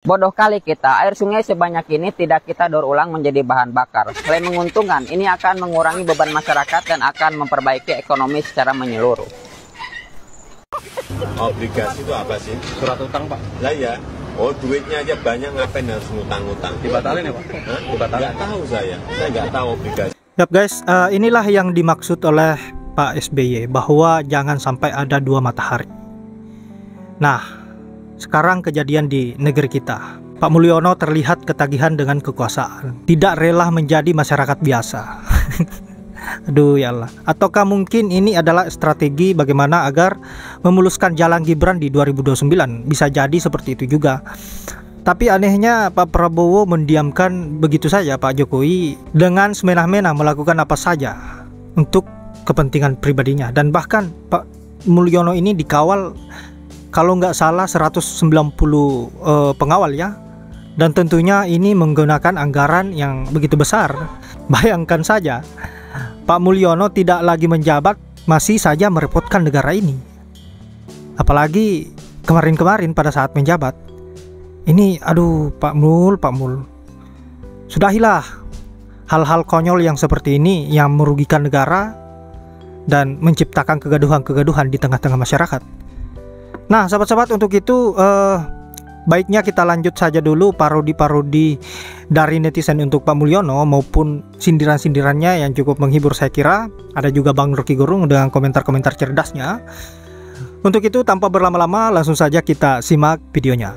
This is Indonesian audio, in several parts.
Bodoh kali kita, air sungai sebanyak ini tidak kita daur ulang menjadi bahan bakar. Selain menguntungkan, ini akan mengurangi beban masyarakat dan akan memperbaiki ekonomi secara menyeluruh. Obligasi itu apa sih? Surat utang, Pak. Lah ya, oh duitnya aja banyak, ngapain harus ngutang-ngutang? Dibatalin ya, Pak? Dibatalin. Nggak tahu saya nggak tahu obligasi. Yap guys, inilah yang dimaksud oleh Pak SBY bahwa jangan sampai ada dua matahari. Nah, sekarang kejadian di negeri kita. Pak Mulyono terlihat ketagihan dengan kekuasaan, tidak rela menjadi masyarakat biasa. Aduh ya Allah. Ataukah mungkin ini adalah strategi bagaimana agar memuluskan jalan Gibran di 2029? Bisa jadi seperti itu juga. Tapi anehnya Pak Prabowo mendiamkan begitu saja Pak Jokowi dengan semena-mena melakukan apa saja untuk kepentingan pribadinya. Dan bahkan Pak Mulyono ini dikawal kalau nggak salah 190 pengawal ya. Dan tentunya ini menggunakan anggaran yang begitu besar. Bayangkan saja, Pak Mulyono tidak lagi menjabat, masih saja merepotkan negara ini. Apalagi kemarin-kemarin pada saat menjabat. Ini aduh Pak Mul. Sudahilah hal-hal konyol yang seperti ini yang merugikan negara dan menciptakan kegaduhan-kegaduhan di tengah-tengah masyarakat. Nah, sahabat-sahabat, untuk itu baiknya kita lanjut saja dulu parodi-parodi dari netizen untuk Pak Mulyono maupun sindiran-sindirannya yang cukup menghibur saya kira. Ada juga Bang Rocky Gerung dengan komentar-komentar cerdasnya. Untuk itu tanpa berlama-lama langsung saja kita simak videonya.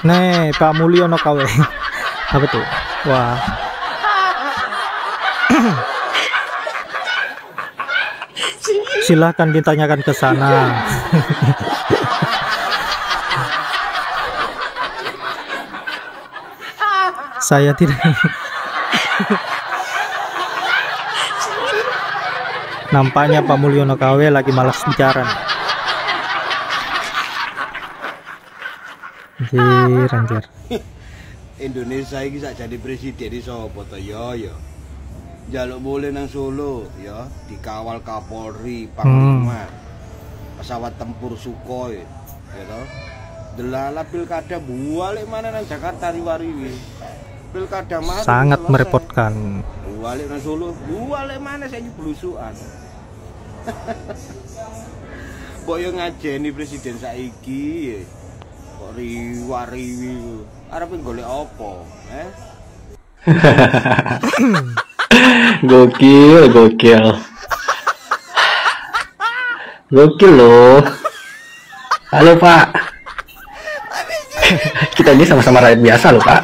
Nih, Pak Mulyono KW. Apa tuh? Wah. Silahkan ditanyakan ke sana. Saya tidak. Nampaknya Pak Mulyono KW lagi malas bicara. Anjir. Indonesia ini sak jadi presiden di sopo to yo. Jaluk boleh nang Solo ya, dikawal Kapolri, Panglima, pesawat tempur Sukhoi, ya toh. Delala pilkada balik mana nang Jakarta riwariwi. Pilkada mana sangat merepotkan. Balik nang Solo, balik mana saya blusukan. Kok yo ngajeni presiden saiki ya. Kok riwariwi. Arep golek apa, Gokil loh. Halo Pak. Kita ini sama-sama rakyat biasa loh Pak.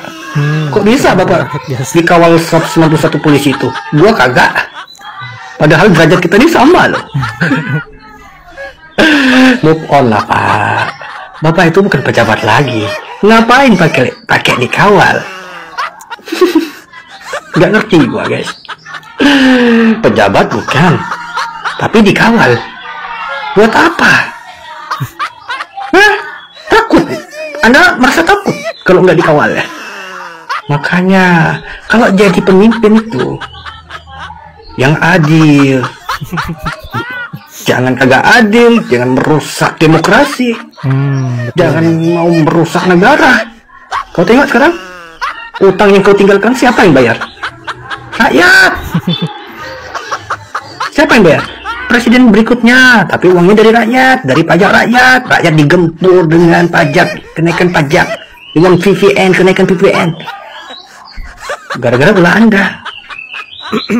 Kok bisa Bapak dikawal 191 polisi itu? Gua kagak. Padahal derajat kita ini sama loh. Move on lah Pak. Bapak itu bukan pejabat lagi. Ngapain pakai dikawal? Nggak ngerti gua guys. Pejabat bukan, tapi dikawal. Buat apa? Hah? Takut? Anda merasa takut kalau nggak dikawal ya? Makanya kalau jadi pemimpin itu yang adil. Jangan kagak adil, jangan merusak demokrasi, jangan mau merusak negara. Kau tengok sekarang, utang yang kau tinggalkan siapa yang bayar? Rakyat. Siapa yang bayar? Presiden berikutnya, tapi uangnya dari rakyat, dari pajak rakyat. Rakyat digempur dengan pajak, kenaikan pajak, dengan VPN, kenaikan VPN. Gara-gara ulah Anda.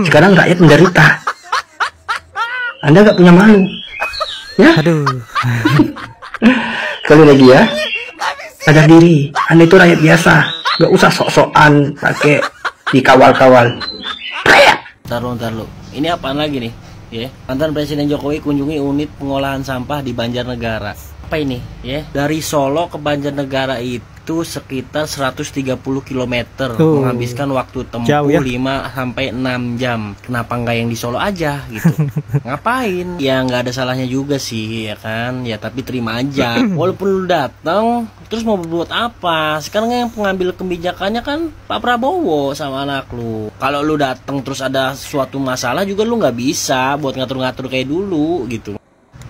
Sekarang rakyat menderita. Anda nggak punya malu, ya? Aduh. Sekali lagi ya, sadar diri. Anda itu rakyat biasa, nggak usah sok-sokan pakai dikawal-kawal. Ntar lu. Ini apaan lagi nih? Ya, mantan Presiden Jokowi kunjungi unit pengolahan sampah di Banjarnegara. Apa ini? Ya, dari Solo ke Banjarnegara itu sekitar 130 km, menghabiskan waktu tempuh ya? 5-6 jam. Kenapa nggak yang di Solo aja gitu? Ngapain? Ya nggak ada salahnya juga sih ya kan. Ya tapi terima aja. Walaupun lu datang, terus mau berbuat apa? Sekarang yang pengambil kebijakannya kan Pak Prabowo sama anak lu. Kalau lu datang terus ada suatu masalah juga lu nggak bisa buat ngatur-ngatur kayak dulu gitu.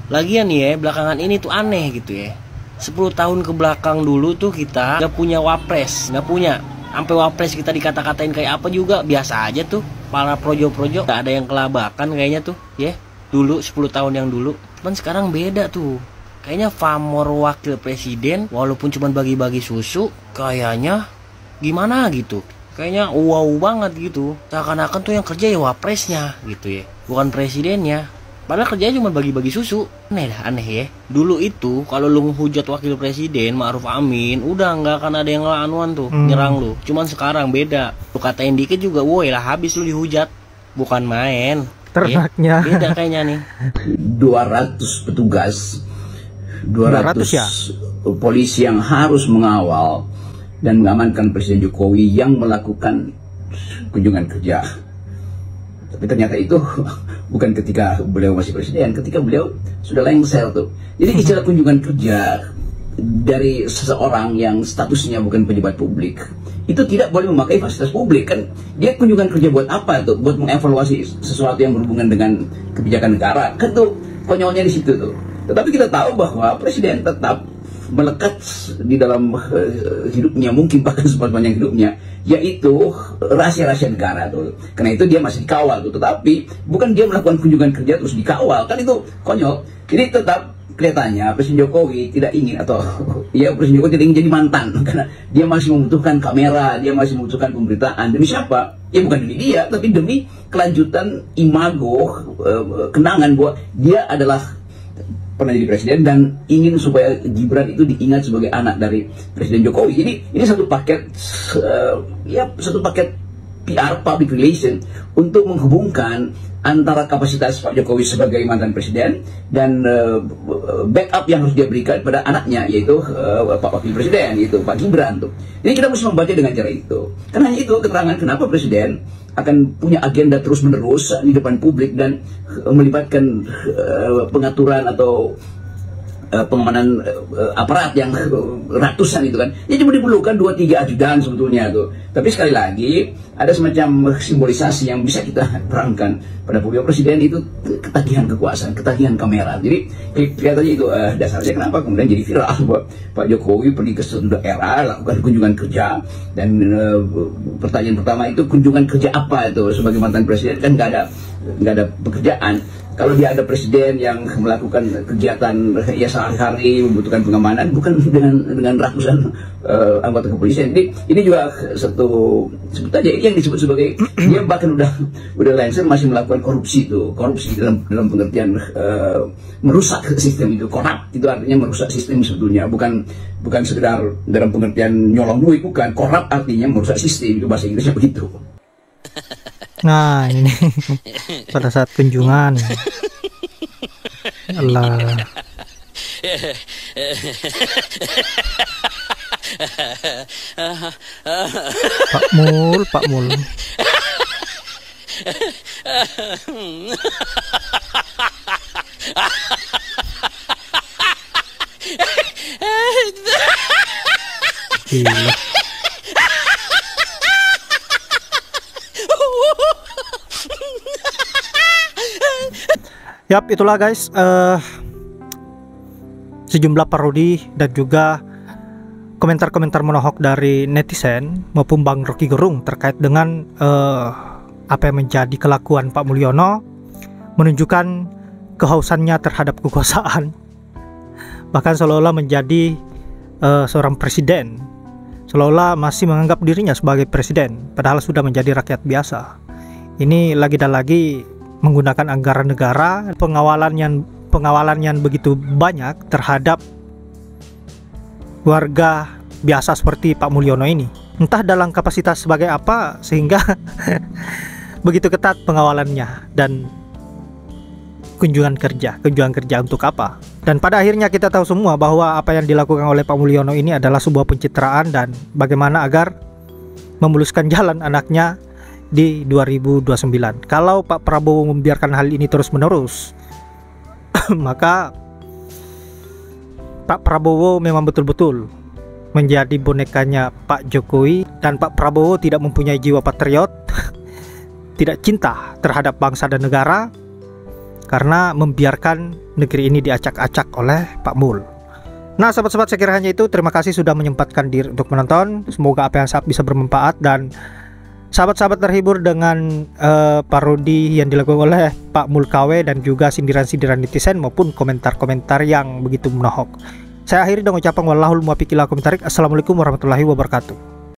Lagian ya belakangan ini tuh aneh gitu ya. 10 tahun ke belakang dulu tuh kita nggak punya wapres, nggak punya. Sampai wapres kita dikata-katain kayak apa juga biasa aja tuh. Para projo-projo nggak ada yang kelabakan kayaknya tuh, ya. Dulu 10 tahun yang dulu. Cuman sekarang beda tuh. Kayaknya pamor wakil presiden walaupun cuma bagi-bagi susu, kayaknya gimana gitu. Kayaknya wow banget gitu. Seakan-akan tuh yang kerja ya wapresnya gitu ya, bukan presidennya. Padahal kerjanya cuma bagi-bagi susu. Aneh ya. Dulu itu kalau lu hujat wakil presiden Ma'ruf Amin, udah nggak akan ada yang lanuan tuh nyerang lu. Cuman sekarang beda. Lu katain dikit juga, woi lah habis lu dihujat. Bukan main. Ternaknya. Beda kayaknya nih. 200 petugas, 200 ya? polisi yang harus mengawal dan mengamankan Presiden Jokowi yang melakukan kunjungan kerja. Tapi ternyata itu bukan ketika beliau masih presiden, ketika beliau sudah lengser tuh. Jadi istilah kunjungan kerja dari seseorang yang statusnya bukan pejabat publik itu tidak boleh memakai fasilitas publik kan. Dia kunjungan kerja buat apa tuh? Buat mengevaluasi sesuatu yang berhubungan dengan kebijakan negara. Kan tuh konyolnya di situ tuh. Tetapi kita tahu bahwa presiden tetap melekat di dalam hidupnya, mungkin bahkan sepanjang hidupnya, yaitu rahasia-rahasia negara tuh. Karena itu dia masih dikawal tuh. Tetapi bukan dia melakukan kunjungan kerja terus dikawal, kan itu konyol. Jadi tetap kelihatannya Presiden Jokowi tidak ingin, atau ya Presiden Jokowi tidak ingin jadi mantan, karena dia masih membutuhkan kamera, dia masih membutuhkan pemberitaan. Demi siapa? Ya bukan demi dia, tapi demi kelanjutan imago, kenangan bahwa dia adalah pernah jadi presiden dan ingin supaya Gibran itu diingat sebagai anak dari Presiden Jokowi. Jadi ini satu paket, satu paket PR, public relation, untuk menghubungkan antara kapasitas Pak Jokowi sebagai mantan presiden dan backup yang harus dia berikan pada anaknya, yaitu Pak Wakil Presiden, yaitu Pak Gibran tuh. Jadi kita mesti membaca dengan cara itu. Karena hanya itu keterangan kenapa presiden akan punya agenda terus-menerus di depan publik dan melibatkan pengaturan atau pengamanan aparat yang ratusan itu kan. Ya cuma diperlukan 2-3 ajudan sebetulnya tuh. Tapi sekali lagi ada semacam simbolisasi yang bisa kita terangkan pada beliau presiden itu ketagihan kekuasaan, ketagihan kamera. Jadi kelihatannya itu dasarnya kenapa kemudian jadi viral bahwa Pak Jokowi pergi ke sejumlah daerah lakukan kunjungan kerja, dan pertanyaan pertama itu kunjungan kerja apa itu sebagai mantan presiden, kan nggak ada pekerjaan. Kalau dia ada presiden yang melakukan kegiatan ya sehari-hari membutuhkan pengamanan, bukan dengan ratusan anggota kepolisian. Jadi ini juga sebut aja yang disebut sebagai dia bahkan udah lengser masih melakukan korupsi dalam pengertian merusak sistem itu. Korup itu artinya merusak sistem sebetulnya, bukan sekedar dalam pengertian nyolong duit, bukan. Korup artinya merusak sistem, itu bahasa Inggrisnya begitu. Nah ini pada saat kunjungan, Allah. Pak Mul. Gila. Yap, itulah guys sejumlah parodi dan juga komentar-komentar menohok dari netizen maupun Bang Rocky Gerung terkait dengan apa yang menjadi kelakuan Pak Mulyono, menunjukkan kehausannya terhadap kekuasaan, bahkan seolah-olah menjadi seorang presiden, seolah-olah masih menganggap dirinya sebagai presiden padahal sudah menjadi rakyat biasa. Ini lagi dan lagi menggunakan anggaran negara, pengawalan yang begitu banyak terhadap warga biasa seperti Pak Mulyono ini. Entah dalam kapasitas sebagai apa sehingga begitu ketat pengawalannya dan kunjungan kerja untuk apa. Dan pada akhirnya kita tahu semua bahwa apa yang dilakukan oleh Pak Mulyono ini adalah sebuah pencitraan dan bagaimana agar memuluskan jalan anaknya di 2029. Kalau Pak Prabowo membiarkan hal ini terus-menerus, maka Pak Prabowo memang betul-betul menjadi bonekanya Pak Jokowi, dan Pak Prabowo tidak mempunyai jiwa patriot, tidak cinta terhadap bangsa dan negara, karena membiarkan negeri ini diacak-acak oleh Pak Mul. Nah sahabat-sahabat, saya kira hanya itu. Terima kasih sudah menyempatkan diri untuk menonton. Semoga apa yang saya bisa bermanfaat dan sahabat-sahabat terhibur dengan parodi yang dilakukan oleh Pak Mulkawe dan juga sindiran-sindiran netizen maupun komentar-komentar yang begitu menohok. Saya akhiri dengan ucapan wallahul muwaffiq ila aqwamit thoriq. Assalamualaikum warahmatullahi wabarakatuh.